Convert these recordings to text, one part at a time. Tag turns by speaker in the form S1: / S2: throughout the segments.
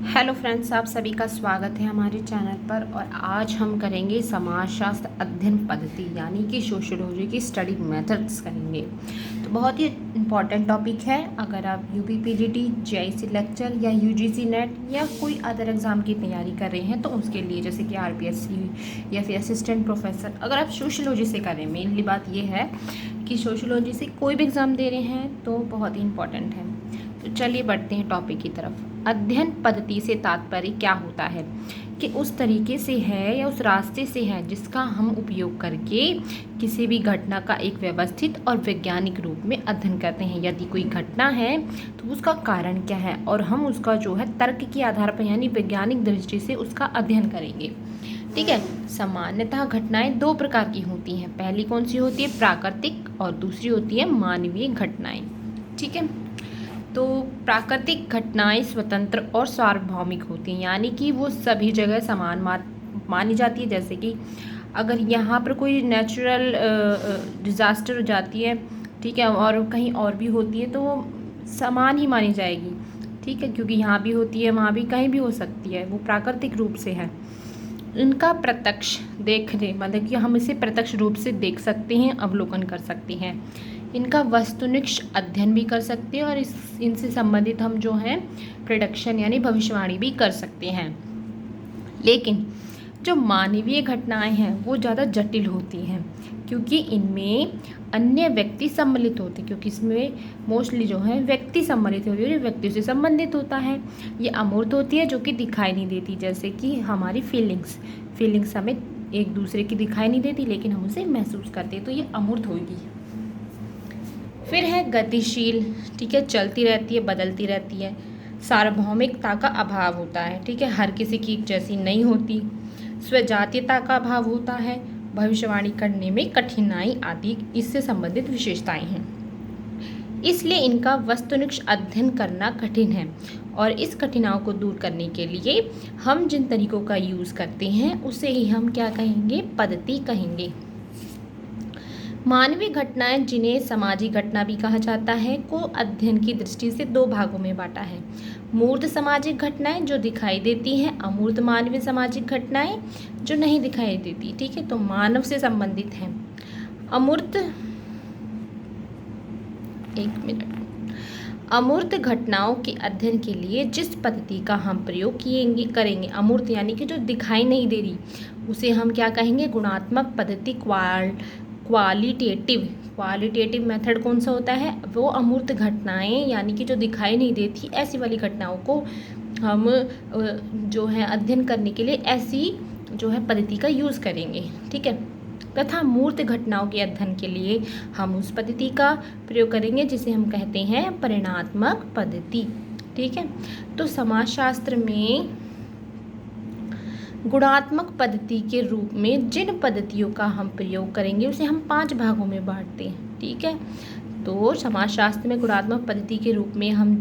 S1: Hello friends, आप सभी का स्वागत है हमारे चैनल पर। और आज हम करेंगे समाजशास्त्र अध्ययन पद्धति यानी कि सोशियोलॉजी की स्टडी मेथड्स करेंगे। तो बहुत ही इम्पॉर्टेंट टॉपिक है। अगर आप यूपीपीजीटी, जेआईसी लेक्चर या यूजीसी नेट या कोई अदर एग्ज़ाम की तैयारी कर रहे हैं तो उसके लिए, जैसे कि आरपीएससी या फिर असिस्टेंट प्रोफेसर, अगर आप सोशियोलॉजी से करें, मेनली बात ये है कि सोशियोलॉजी से कोई भी एग्ज़ाम दे रहे हैं तो बहुत ही इम्पॉर्टेंट है। तो चलिए बढ़ते हैं टॉपिक की तरफ। अध्ययन पद्धति से तात्पर्य क्या होता है कि उस तरीके से है या उस रास्ते से है जिसका हम उपयोग करके किसी भी घटना का एक व्यवस्थित और वैज्ञानिक रूप में अध्ययन करते हैं। यदि कोई घटना है तो उसका कारण क्या है और हम उसका जो है तर्क के आधार पर यानी वैज्ञानिक दृष्टि से उसका अध्ययन करेंगे। ठीक है। सामान्यतः घटनाएं दो प्रकार की होती हैं। पहली कौन सी होती है? प्राकृतिक, और दूसरी होती है मानवीय घटनाएं। ठीक है। तो प्राकृतिक घटनाएं स्वतंत्र और सार्वभौमिक होती हैं, यानी कि वो सभी जगह समान मानी जाती है। जैसे कि अगर यहाँ पर कोई नेचुरल डिज़ास्टर हो जाती है, ठीक है, और कहीं और भी होती है तो वो समान ही मानी जाएगी। ठीक है, क्योंकि यहाँ भी होती है, वहाँ भी, कहीं भी हो सकती है, वो प्राकृतिक रूप से है। इनका प्रत्यक्ष देखने, मतलब कि हम इसे प्रत्यक्ष रूप से देख सकते हैं, अवलोकन कर सकते हैं। इनका वस्तुनिष्ठ अध्ययन भी कर सकते हैं और इनसे संबंधित हम जो है प्रेडिक्शन यानी भविष्यवाणी भी कर सकते हैं। लेकिन जो मानवीय घटनाएं हैं वो ज़्यादा जटिल होती हैं, क्योंकि इनमें अन्य व्यक्ति सम्मिलित होते हैं। क्योंकि इसमें मोस्टली जो है व्यक्ति सम्मिलित होती है, व्यक्ति से संबंधित होता है। ये अमूर्त होती है, जो कि दिखाई नहीं देती, जैसे कि हमारी फीलिंग्स हमें एक दूसरे की दिखाई नहीं देती, लेकिन हम उसे महसूस करते हैं, तो ये अमूर्त होगी। फिर है गतिशील। ठीक है, चलती रहती है, बदलती रहती है। सार्वभौमिकता का अभाव होता है। ठीक है, हर किसी की जैसी नहीं होती। स्वजातीयता का अभाव होता है। भविष्यवाणी करने में कठिनाई आदि इससे संबंधित विशेषताएं हैं। इसलिए इनका वस्तुनिष्ठ अध्ययन करना कठिन है। और इस कठिनाइयों को दूर करने के लिए हम जिन तरीकों का यूज़ करते हैं उसे ही हम क्या कहेंगे? पद्धति कहेंगे। मानवीय घटनाएं, जिन्हें सामाजिक घटना भी कहा जाता है, को अध्ययन की दृष्टि से दो भागों में बांटा है। मूर्त सामाजिक घटनाएं जो दिखाई देती हैं, अमूर्त मानवीय सामाजिक घटनाएं जो नहीं दिखाई देती। ठीक है, तो मानव से संबंधित हैं। अमूर्त घटनाओं के अध्ययन के लिए जिस पद्धति का हम प्रयोग करेंगे, अमूर्त यानी कि जो दिखाई नहीं दे रही, उसे हम क्या कहेंगे? गुणात्मक पद्धति। क्वालिटेटिव मेथड कौन सा होता है? वो अमूर्त घटनाएं यानी कि जो दिखाई नहीं देती, ऐसी वाली घटनाओं को हम जो है अध्ययन करने के लिए ऐसी जो है पद्धति का यूज़ करेंगे। ठीक है। तथा मूर्त घटनाओं के अध्ययन के लिए हम उस पद्धति का प्रयोग करेंगे जिसे हम कहते हैं परिणात्मक पद्धति। ठीक है। तो समाजशास्त्र में गुणात्मक पद्धति के रूप में जिन पद्धतियों का हम प्रयोग करेंगे उसे हम 5 भागों में बांटते हैं। ठीक है। तो समाजशास्त्र में गुणात्मक पद्धति के रूप में हम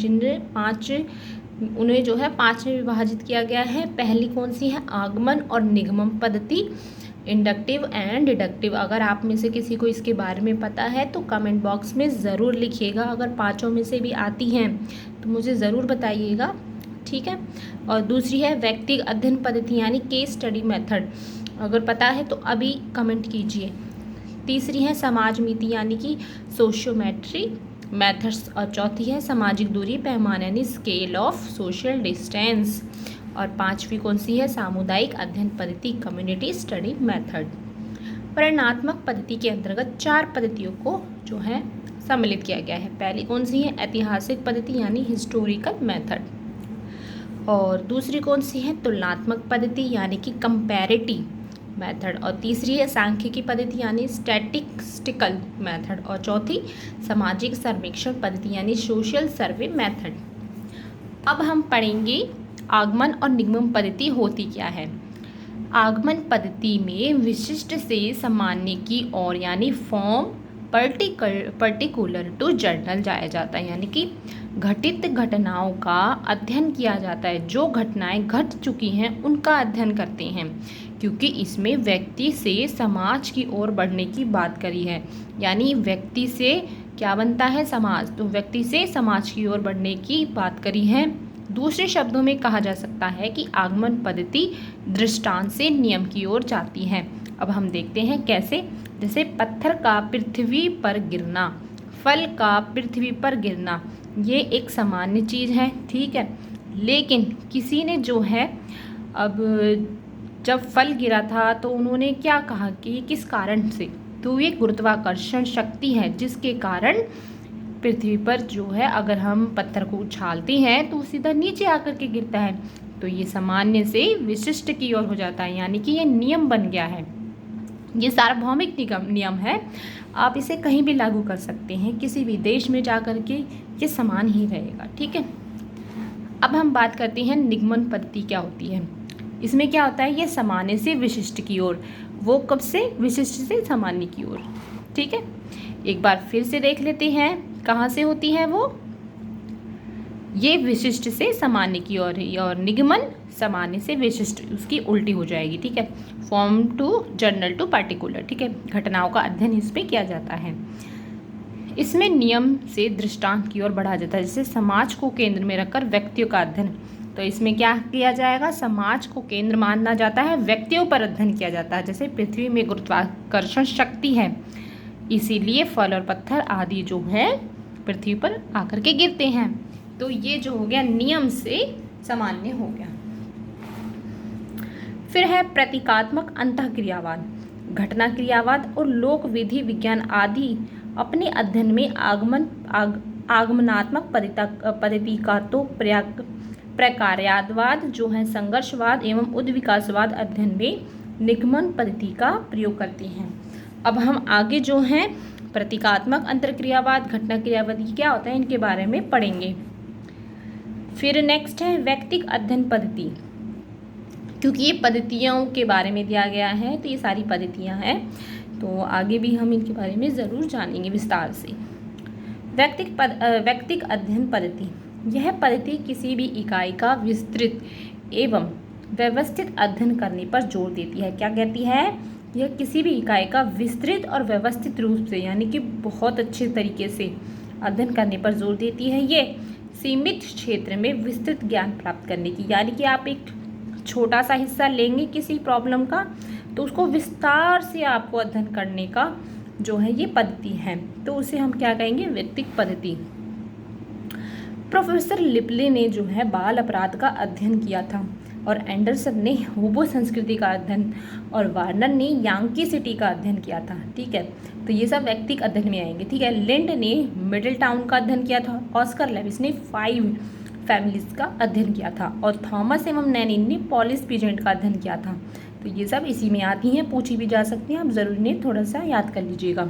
S1: उन्हें जो है 5 में विभाजित किया गया है। पहली कौन सी है? आगमन और निगमन पद्धति, इंडक्टिव एंड डिडक्टिव। अगर आप में से किसी को इसके बारे में पता है तो कमेंट बॉक्स में ज़रूर लिखिएगा। अगर 5 में से भी आती हैं तो मुझे ज़रूर बताइएगा। ठीक है। और दूसरी है व्यक्ति अध्ययन पद्धति यानी केस स्टडी मेथड। अगर पता है तो अभी कमेंट कीजिए। तीसरी है समाज मिति यानी कि सोशियोमेट्री मेथड्स। और चौथी है सामाजिक दूरी पैमाना यानी स्केल ऑफ सोशल डिस्टेंस। और 5वीं कौन सी है? सामुदायिक अध्ययन पद्धति, कम्युनिटी स्टडी मेथड। परिणात्मक पद्धति के अंतर्गत 4 पद्धतियों को जो है सम्मिलित किया गया है। पहली कौन सी है? ऐतिहासिक पद्धति यानी हिस्टोरिकल मेथड। और दूसरी कौन सी है? तुलनात्मक पद्धति यानी कि कंपैरेटिव मेथड। और तीसरी है सांख्यिकी पद्धति यानी स्टैटिस्टिकल मेथड। और चौथी सामाजिक सर्वेक्षण पद्धति यानी सोशल सर्वे मेथड। अब हम पढ़ेंगे आगमन और निगमन पद्धति होती क्या है। आगमन पद्धति में विशिष्ट से सामान्य की ओर यानी फॉर्म पर्टिकुलर टू जर्नल जाया जाता है, यानी कि घटित घटनाओं का अध्ययन किया जाता है। जो घटनाएं घट चुकी हैं उनका अध्ययन करते हैं, क्योंकि इसमें व्यक्ति से समाज की ओर बढ़ने की बात करी है। यानी व्यक्ति से क्या बनता है? समाज। तो व्यक्ति से समाज की ओर बढ़ने की बात करी है दूसरे शब्दों में कहा जा सकता है कि आगमन पद्धति दृष्टांत से नियम की ओर जाती है। अब हम देखते हैं कैसे। जैसे पत्थर का पृथ्वी पर गिरना, फल का पृथ्वी पर गिरना, ये एक सामान्य चीज़ है, ठीक है। लेकिन किसी ने जो है, अब जब फल गिरा था तो उन्होंने क्या कहा कि किस कारण से, तो ये गुरुत्वाकर्षण शक्ति है जिसके कारण पृथ्वी पर जो है अगर हम पत्थर को उछालते हैं तो सीधा नीचे आकर के गिरता है। तो ये सामान्य से विशिष्ट की ओर हो जाता है, यानी कि ये नियम बन गया है। ये सार्वभौमिक नियम है, आप इसे कहीं भी लागू कर सकते हैं, किसी भी देश में जा कर के ये समान ही रहेगा, ठीक है। अब हम बात करते हैं निगमन पद्धति क्या होती है। इसमें क्या होता है, ये सामान्य से विशिष्ट की ओर, वो कब से, विशिष्ट से सामान्य की ओर, ठीक है। एक बार फिर से देख लेते हैं कहाँ से होती है वो, ये विशिष्ट से सामान्य की ओर है और निगमन सामान्य से विशिष्ट, उसकी उल्टी हो जाएगी, ठीक है। Form to general to particular, ठीक है। घटनाओं का अध्ययन इसमें किया जाता है। इसमें नियम से दृष्टांत की ओर बढ़ा जाता है, जैसे समाज को केंद्र में रखकर व्यक्तियों का अध्ययन। तो इसमें क्या किया जाएगा, समाज को केंद्र माना जाता है, व्यक्तियों पर अध्ययन किया जाता है। जैसे पृथ्वी में गुरुत्वाकर्षण शक्ति है, इसीलिए फल और पत्थर आदि जो है पृथ्वी पर आकर के गिरते हैं। तो ये जो हो गया नियम से सामान्य हो गया। फिर है प्रतीकात्मक अंतःक्रियावाद। घटना क्रियावाद और लोक विधि विज्ञान आदि अपने अध्ययन में आगमनात्मक पद्धति का तो प्रकार्यवाद जो है संघर्षवाद एवं उद्विकासवाद अध्ययन में निगमन पद्धति का प्रयोग करते हैं। अब हम आगे जो हैं प्रतीकात्मक अंतर्क्रियावाद, घटना क्रियावाद क्या होता है, इनके बारे में पढ़ेंगे। फिर नेक्स्ट है व्यक्तिक अध्ययन पद्धति, क्योंकि ये पद्धतियों के बारे में दिया गया है, तो ये सारी पद्धतियाँ हैं, तो आगे भी हम इनके बारे में ज़रूर जानेंगे विस्तार से। व्यक्तिक अध्ययन पद्धति, यह पद्धति किसी भी इकाई का विस्तृत एवं व्यवस्थित अध्ययन करने पर जोर देती है। क्या कहती है, यह किसी भी इकाई का विस्तृत और व्यवस्थित रूप से, यानी कि बहुत अच्छे तरीके से अध्ययन करने पर जोर देती है। ये सीमित क्षेत्र में विस्तृत ज्ञान प्राप्त करने की, यानी कि आप एक छोटा सा हिस्सा लेंगे किसी प्रॉब्लम का, तो उसको विस्तार से आपको अध्ययन करने का जो है ये पद्धति है, तो उसे हम क्या कहेंगे, व्यक्तिक पद्धति। प्रोफेसर लिपले ने जो है बाल अपराध का अध्ययन किया था, और एंडरसन ने होबो संस्कृति का अध्ययन, और वार्नर ने यांकी सिटी का अध्ययन किया था, ठीक है। तो ये सब व्यक्तिक अध्ययन में आएंगे, ठीक है। लिंड ने मिडिल टाउन का अध्ययन किया था, ऑस्कर लेविस ने 5 फैमिलीज का अध्ययन किया था, और थॉमस एवं नैनिन ने पॉलिस पीजेंट का अध्ययन किया था। तो ये सब इसी में आती हैं, पूछी भी जा सकती हैं, आप ज़रूर इन्हें थोड़ा सा याद कर लीजिएगा।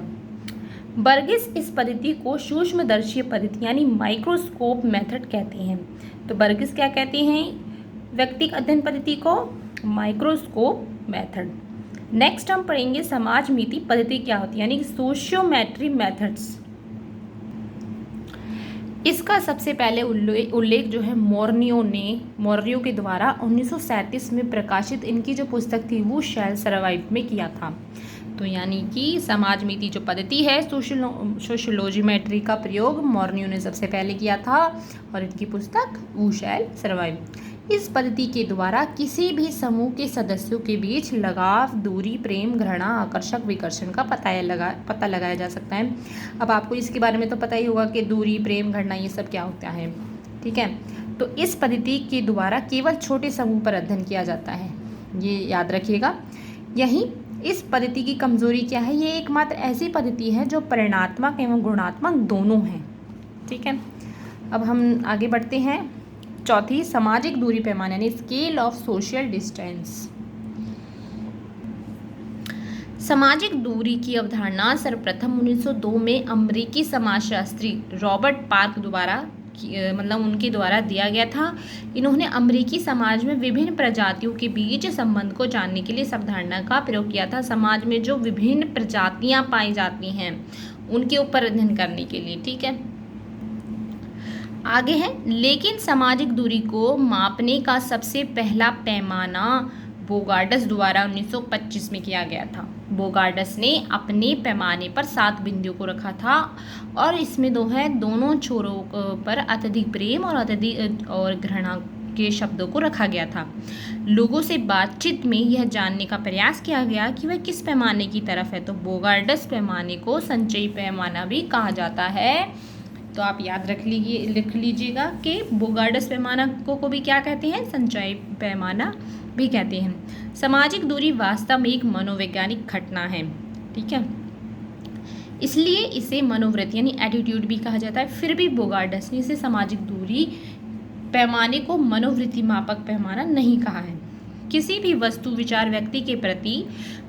S1: बर्गिस इस पद्धति को सूक्ष्मदर्शी पद्धति यानी माइक्रोस्कोप मेथड कहते हैं। तो बर्गिस क्या कहते हैं, व्यक्तिक अध्ययन पद्धति को माइक्रोस्कोप मेथड। नेक्स्ट हम पढ़ेंगे समाज मिति पद्धति क्या होती है, यानी सोशियोमेट्री मेथड्स। इसका सबसे पहले उल्लेख जो है मोर्नियो के द्वारा 1937 में प्रकाशित इनकी जो पुस्तक थी वो शैल सर्वाइव में किया था। तो यानी कि समाज मिति जो पद्धति है सोशियोलॉजी का प्रयोग मोर्नियो ने सबसे पहले किया था, और इनकी पुस्तक वो शैल सर्वाइव। इस पद्धति के द्वारा किसी भी समूह के सदस्यों के बीच लगाव, दूरी, प्रेम, घृणा, आकर्षक, विकर्षण का पता लगाया जा सकता है। अब आपको इसके बारे में तो पता ही होगा कि दूरी, प्रेम, घृणा ये सब क्या होता है, ठीक है। तो इस पद्धति के द्वारा केवल छोटे समूह पर अध्ययन किया जाता है, ये याद रखिएगा। यही इस पद्धति की कमजोरी क्या है, ये एकमात्र ऐसी पद्धति है जो परिणात्मक एवं गुणात्मक दोनों हैं, ठीक है। अब हम आगे बढ़ते हैं। चौथी, सामाजिक दूरी पैमाना यानी स्केल ऑफ सोशल डिस्टेंस। सामाजिक दूरी की अवधारणा सर्वप्रथम 1902 में अमेरिकी समाजशास्त्री रॉबर्ट पार्क द्वारा उनके द्वारा दिया गया था। इन्होंने अमेरिकी समाज में विभिन्न प्रजातियों के बीच संबंध को जानने के लिए इस अवधारणा का प्रयोग किया था। समाज में जो विभिन्न प्रजातियां पाई जाती हैं उनके ऊपर अध्ययन करने के लिए, ठीक है। आगे है, लेकिन सामाजिक दूरी को मापने का सबसे पहला पैमाना बोगार्डस द्वारा 1925 में किया गया था। बोगार्डस ने अपने पैमाने पर 7 बिंदुओं को रखा था और इसमें दोनों छोरों पर अत्यधिक प्रेम और घृणा के शब्दों को रखा गया था। लोगों से बातचीत में यह जानने का प्रयास किया गया कि वह किस पैमाने की तरफ है। तो बोगार्डस पैमाने को संचयी पैमाना भी कहा जाता है। तो आप याद रख लीजिएगा कि बोगार्डस पैमाना को भी क्या कहते हैं, संचयी पैमाना भी कहते हैं। सामाजिक दूरी वास्तव में एक मनोवैज्ञानिक घटना है, ठीक है, इसलिए इसे मनोवृत्ति यानी एटीट्यूड भी कहा जाता है। फिर भी बोगार्डस ने इसे सामाजिक दूरी पैमाने को मनोवृत्ति मापक पैमाना नहीं कहा है। किसी भी वस्तु विचार व्यक्ति के प्रति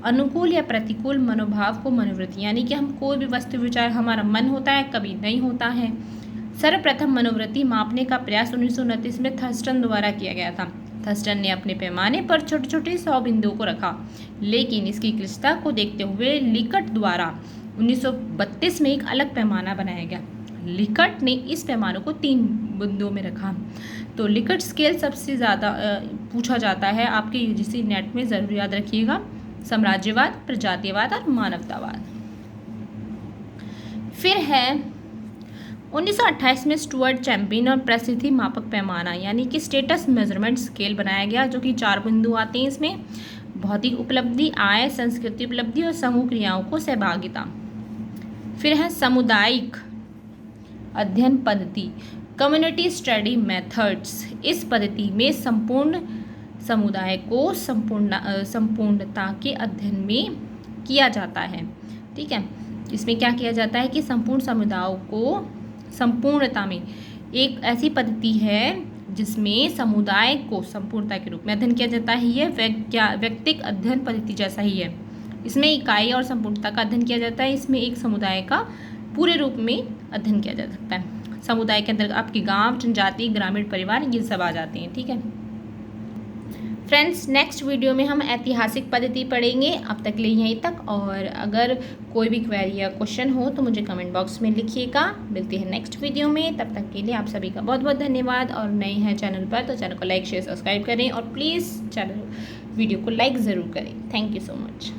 S1: अनुकूल या प्रतिकूल मनोभाव को मनोवृत्ति, यानी कि हम कोई भी वस्तु विचार हमारा मन होता है, कभी नहीं होता है। सर्वप्रथम मनोवृत्ति मापने का प्रयास 1929 में थर्स्टन द्वारा किया गया था। थर्स्टन ने अपने पैमाने पर छोटे छोटे 100 बिंदुओं को रखा, लेकिन इसकी क्लिष्टता को देखते हुए लिकट द्वारा 1932 में एक अलग पैमाना बनाया गया। लिकट ने इस पैमाने को 3 बिंदुओं में रखा। तो लिकट स्केल सबसे ज़्यादा पूछा जाता है आपके यूजीसी नेट में, ज़रूर याद रखिएगा। साम्राज्यवाद, प्रजातिवाद और मानवतावाद। फिर है 1928 में स्टुअर्ट चैंपियन और प्रसिद्धि मापक पैमाना यानी कि स्टेटस मेजरमेंट स्केल बनाया गया, जो कि 4 बिंदु आते हैं इसमें। भौतिक उपलब्धि, आय, संस्कृति उपलब्धि और समूह क्रियाओं को सहभागिता। फिर है सामुदायिक अध्ययन पद्धति, कम्युनिटी स्टडी मेथड्स। इस पद्धति में संपूर्ण समुदाय को संपूर्णता के अध्ययन में किया जाता है, ठीक है। इसमें क्या किया जाता है कि संपूर्ण समुदायों को संपूर्णता में एक ऐसी पद्धति है जिसमें समुदाय को संपूर्णता के रूप में अध्ययन किया जाता है। यह व्यक्तिक अध्ययन पद्धति जैसा ही है। इसमें इकाई और संपूर्णता का अध्ययन किया जाता है। इसमें एक समुदाय का पूरे रूप में अध्ययन किया जा सकता है। समुदाय के अंदर आपके गांव, जनजाति, ग्रामीण परिवार, ये सब आ जाते हैं, ठीक है फ्रेंड्स। नेक्स्ट वीडियो में हम ऐतिहासिक पद्धति पढ़ेंगे। अब तक ले यहीं तक, और अगर कोई भी क्वेरी या क्वेश्चन हो तो मुझे कमेंट बॉक्स में लिखिएगा। मिलते हैं नेक्स्ट वीडियो में, तब तक के लिए आप सभी का बहुत बहुत धन्यवाद। और नए हैं चैनल पर तो चैनल को लाइक, शेयर, सब्सक्राइब करें और प्लीज़ चैनल वीडियो को लाइक ज़रूर करें। Thank you so much.